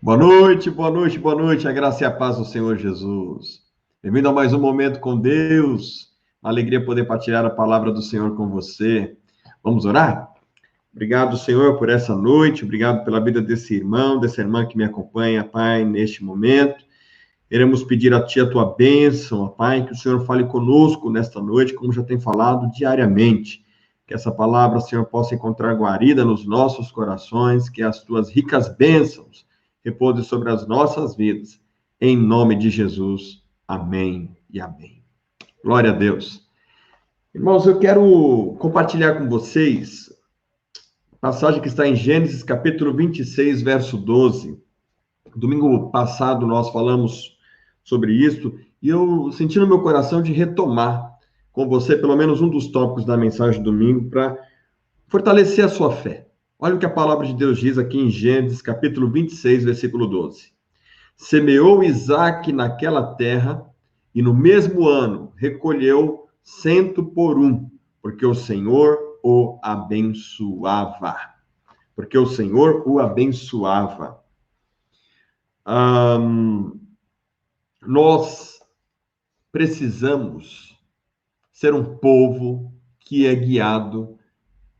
Boa noite, boa noite, boa noite. A graça e a paz do Senhor Jesus. Bem-vindo a mais um momento com Deus. Uma alegria poder partilhar a palavra do Senhor com você. Vamos orar? Obrigado, Senhor, por essa noite. Obrigado pela vida desse irmão, dessa irmã que me acompanha, Pai, neste momento. Queremos pedir a Ti a Tua bênção, Pai, que o Senhor fale conosco nesta noite, como já tem falado diariamente. Que essa palavra, Senhor, possa encontrar guarida nos nossos corações, que as Tuas ricas bênçãos repousem sobre as nossas vidas. Em nome de Jesus. Amém e amém. Glória a Deus. Irmãos, eu quero compartilhar com vocês a passagem que está em Gênesis, capítulo 26, verso 12. Domingo passado nós falamos sobre isso e eu senti no meu coração de retomar com você pelo menos um dos tópicos da mensagem do domingo para fortalecer a sua fé. Olha o que a palavra de Deus diz aqui em Gênesis, capítulo 26, versículo 12. Semeou Isaque naquela terra e no mesmo ano recolheu 100 por um, porque o Senhor o abençoava. Porque o Senhor o abençoava. Nós precisamos ser um povo que é guiado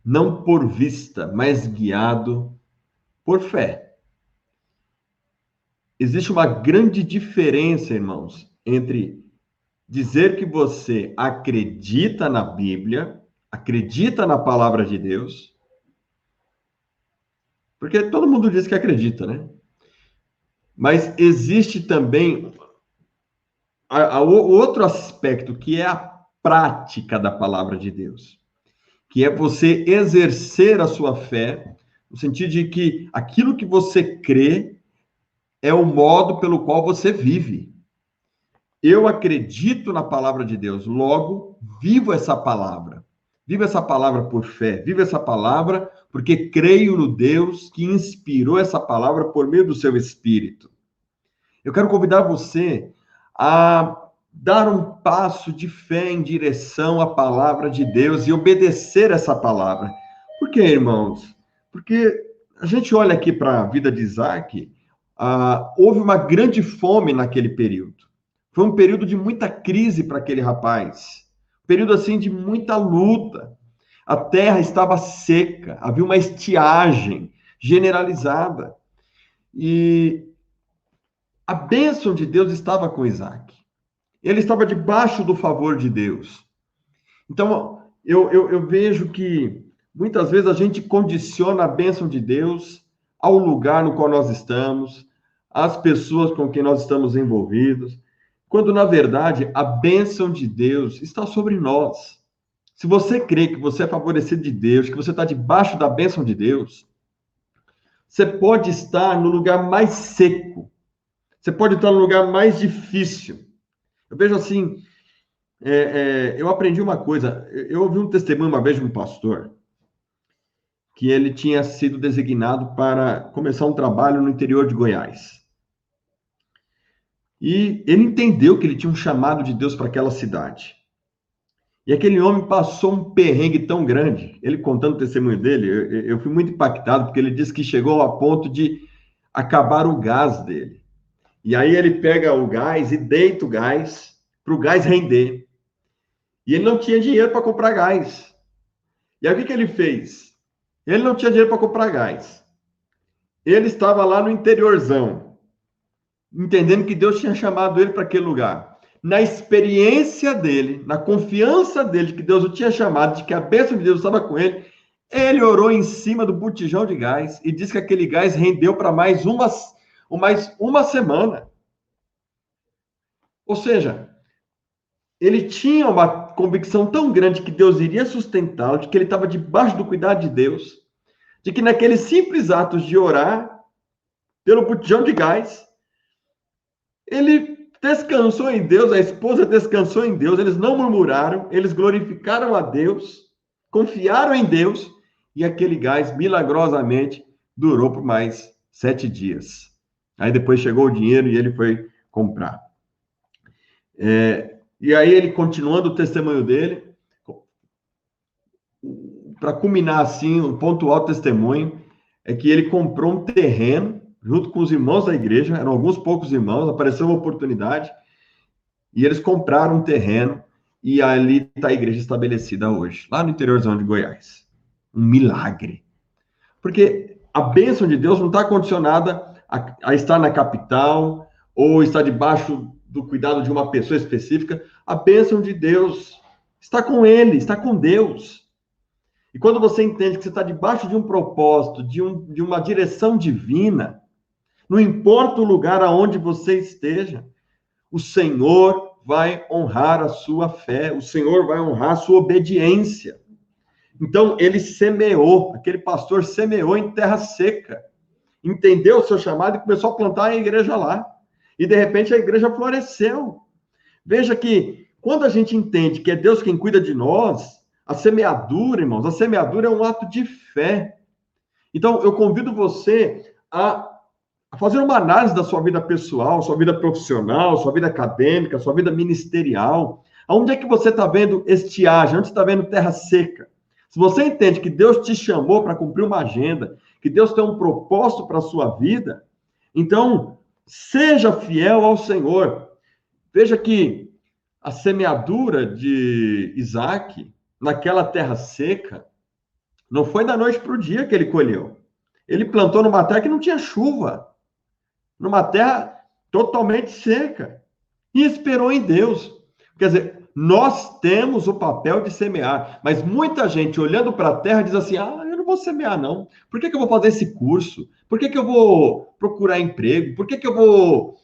não por vista, mas guiado por fé. Existe uma grande diferença, irmãos, entre dizer que você acredita na Bíblia, acredita na palavra de Deus, porque todo mundo diz que acredita, né? Mas existe também o outro aspecto, que é a prática da palavra de Deus, que é você exercer a sua fé, no sentido de que aquilo que você crê é o modo pelo qual você vive. Eu acredito na palavra de Deus, logo vivo essa palavra. Vivo essa palavra por fé, vivo essa palavra porque creio no Deus que inspirou essa palavra por meio do seu Espírito. Eu quero convidar você a dar um passo de fé em direção à palavra de Deus e obedecer essa palavra. Por quê, irmãos? Porque a gente olha aqui para a vida de Isaac, houve uma grande fome naquele período. Foi um período de muita crise para aquele rapaz. Um período assim de muita luta. A terra estava seca, havia uma estiagem generalizada. E a bênção de Deus estava com Isaac. Ele estava debaixo do favor de Deus. Então, eu vejo que muitas vezes a gente condiciona a bênção de Deus ao lugar no qual nós estamos, às pessoas com quem nós estamos envolvidos, quando, na verdade, a bênção de Deus está sobre nós. Se você crê que você é favorecido de Deus, que você está debaixo da bênção de Deus, você pode estar no lugar mais seco, você pode estar no lugar mais difícil. Eu vejo assim, eu aprendi uma coisa, eu ouvi um testemunho uma vez de um pastor, que ele tinha sido designado para começar um trabalho no interior de Goiás. E ele entendeu que ele tinha um chamado de Deus para aquela cidade. E aquele homem passou um perrengue tão grande, ele contando o testemunho dele, eu fui muito impactado, porque ele disse que chegou a ponto de acabar o gás dele. E aí ele pega o gás e deita o gás para o gás render. E ele não tinha dinheiro para comprar gás. E aí o que ele fez? Ele não tinha dinheiro para comprar gás. Ele estava lá no interiorzão, entendendo que Deus tinha chamado ele para aquele lugar. Na experiência dele, na confiança dele de que Deus o tinha chamado, de que a bênção de Deus estava com ele, ele orou em cima do botijão de gás e disse que aquele gás rendeu para mais uma semana. Ou seja, ele tinha uma convicção tão grande que Deus iria sustentá-lo, de que ele estava debaixo do cuidado de Deus, de que naqueles simples atos de orar pelo botijão de gás, ele descansou em Deus, a esposa descansou em Deus, eles não murmuraram, eles glorificaram a Deus, confiaram em Deus, e aquele gás, milagrosamente, durou por mais 7 dias. Aí depois chegou o dinheiro e ele foi comprar. E aí ele, continuando o testemunho dele, para culminar assim, o ponto alto do testemunho, é que ele comprou um terreno junto com os irmãos da igreja, eram alguns poucos irmãos, apareceu uma oportunidade, e eles compraram um terreno, e ali está a igreja estabelecida hoje, lá no interiorzão de Goiás. Um milagre. Porque a bênção de Deus não está condicionada a estar na capital, ou estar debaixo do cuidado de uma pessoa específica. A bênção de Deus está com ele, está com Deus. E quando você entende que você está debaixo de um propósito, de uma direção divina, não importa o lugar aonde você esteja, o Senhor vai honrar a sua fé, o Senhor vai honrar a sua obediência. Então, ele semeou, aquele pastor semeou em terra seca, entendeu o seu chamado e começou a plantar a igreja lá. E, de repente, a igreja floresceu. Veja que, quando a gente entende que é Deus quem cuida de nós, a semeadura, irmãos, a semeadura é um ato de fé. Então, eu convido você a fazer uma análise da sua vida pessoal, sua vida profissional, sua vida acadêmica, sua vida ministerial. Aonde é que você está vendo estiagem? Onde você está vendo terra seca? Se você entende que Deus te chamou para cumprir uma agenda, que Deus tem um propósito para a sua vida, então, seja fiel ao Senhor. Veja que a semeadura de Isaac, naquela terra seca, não foi da noite para o dia que ele colheu. Ele plantou numa terra que não tinha chuva, numa terra totalmente seca, e esperou em Deus. Quer dizer, nós temos o papel de semear, mas muita gente olhando para a terra diz assim, eu não vou semear não, por que eu vou fazer esse curso? Por que eu vou procurar emprego? Por que eu vou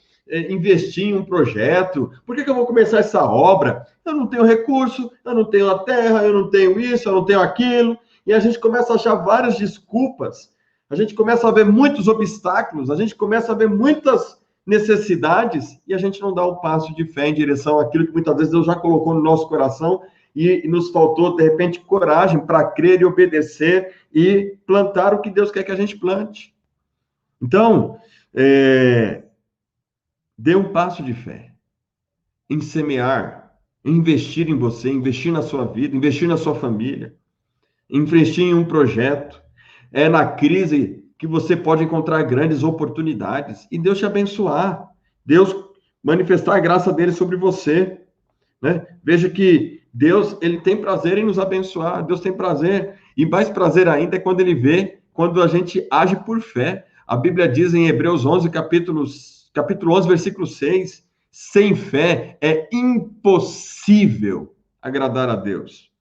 investir em um projeto? Por que eu vou começar essa obra? Eu não tenho recurso, eu não tenho a terra, eu não tenho isso, eu não tenho aquilo, e a gente começa a achar várias desculpas, a gente começa a ver muitos obstáculos, a gente começa a ver muitas necessidades, e a gente não dá um passo de fé em direção àquilo que muitas vezes Deus já colocou no nosso coração, e nos faltou, de repente, coragem para crer e obedecer e plantar o que Deus quer que a gente plante. Então, dê um passo de fé em semear, em investir em você, investir na sua vida, investir na sua família, investir em um projeto. É na crise que você pode encontrar grandes oportunidades e Deus te abençoar, Deus manifestar a graça dele sobre você, né? Veja que Deus, ele tem prazer em nos abençoar, Deus tem prazer, e mais prazer ainda é quando ele vê, quando a gente age por fé. A Bíblia diz em Hebreus 11, capítulo 11, versículo 6, sem fé é impossível agradar a Deus,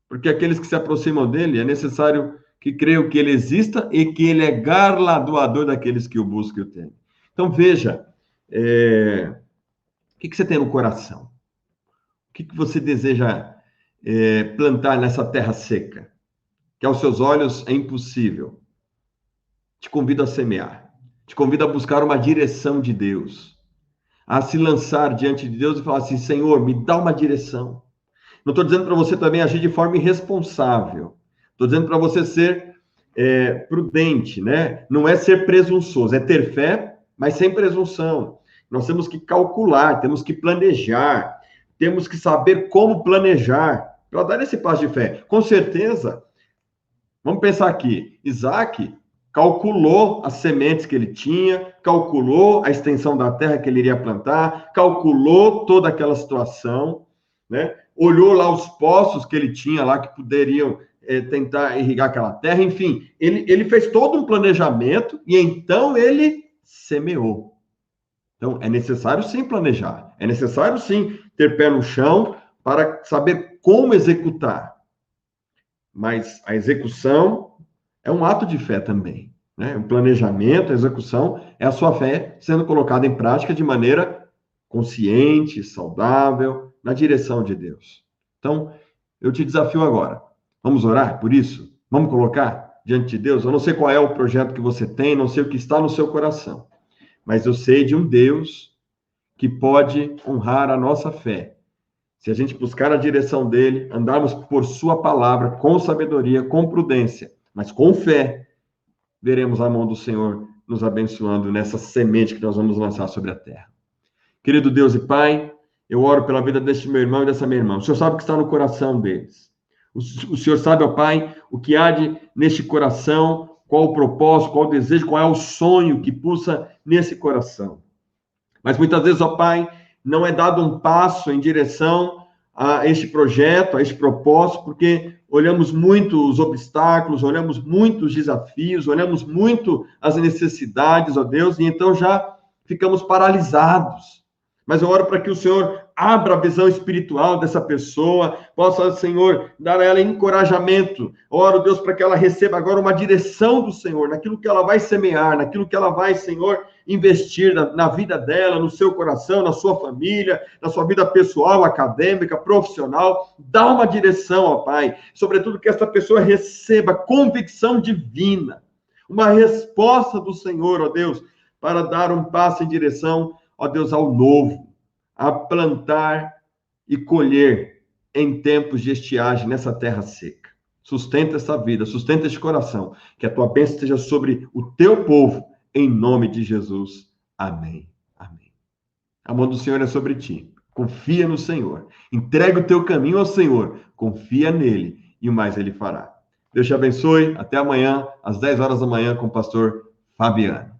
porque aqueles que se aproximam dele, é necessário que creiam que ele exista e que ele é galardoador daqueles que o buscam e o temem. Então, veja, o que você tem no coração? O que você deseja plantar nessa terra seca? Que aos seus olhos é impossível. Te convido a semear. Te convido a buscar uma direção de Deus. A se lançar diante de Deus e falar assim, Senhor, me dá uma direção. Não estou dizendo para você também agir de forma irresponsável. Estou dizendo para você ser prudente, né? Não é ser presunçoso, é ter fé, mas sem presunção. Nós temos que calcular, temos que planejar, temos que saber como planejar para dar esse passo de fé. Com certeza, vamos pensar aqui, Isaac calculou as sementes que ele tinha, calculou a extensão da terra que ele iria plantar, calculou toda aquela situação, né? Olhou lá os poços que ele tinha lá que poderiam tentar irrigar aquela terra, enfim, ele fez todo um planejamento e então ele semeou. Então, é necessário sim planejar, é necessário sim ter pé no chão para saber como executar. Mas a execução é um ato de fé também, né? O planejamento, a execução é a sua fé sendo colocada em prática de maneira consciente, saudável, na direção de Deus. Então, eu te desafio agora. Vamos orar por isso? Vamos colocar diante de Deus? Eu não sei qual é o projeto que você tem, não sei o que está no seu coração, mas eu sei de um Deus que pode honrar a nossa fé. Se a gente buscar a direção dele, andarmos por sua palavra, com sabedoria, com prudência, mas com fé, veremos a mão do Senhor nos abençoando nessa semente que nós vamos lançar sobre a terra. Querido Deus e Pai, eu oro pela vida deste meu irmão e dessa minha irmã. O Senhor sabe o que está no coração deles. O Senhor sabe, ó Pai, o que há neste coração, qual o propósito, qual o desejo, qual é o sonho que pulsa nesse coração. Mas muitas vezes, ó Pai, não é dado um passo em direção a este projeto, a este propósito, porque olhamos muito os obstáculos, olhamos muito os desafios, olhamos muito as necessidades, ó Deus, e então já ficamos paralisados. Mas eu oro para que o Senhor abra a visão espiritual dessa pessoa, possa, Senhor, dar a ela encorajamento. Oro, Deus, para que ela receba agora uma direção do Senhor, naquilo que ela vai semear, naquilo que ela vai, Senhor, investir na vida dela, no seu coração, na sua família, na sua vida pessoal, acadêmica, profissional. Dá uma direção, ó Pai. Sobretudo que essa pessoa receba convicção divina, uma resposta do Senhor, ó Deus, para dar um passo em direção, ó Deus, ao novo, a plantar e colher em tempos de estiagem nessa terra seca. Sustenta essa vida, sustenta este coração, que a tua bênção esteja sobre o teu povo, em nome de Jesus. Amém. Amém. A mão do Senhor é sobre ti. Confia no Senhor. Entrega o teu caminho ao Senhor. Confia nele e o mais ele fará. Deus te abençoe. Até amanhã, às 10 horas da manhã, com o pastor Fabiano.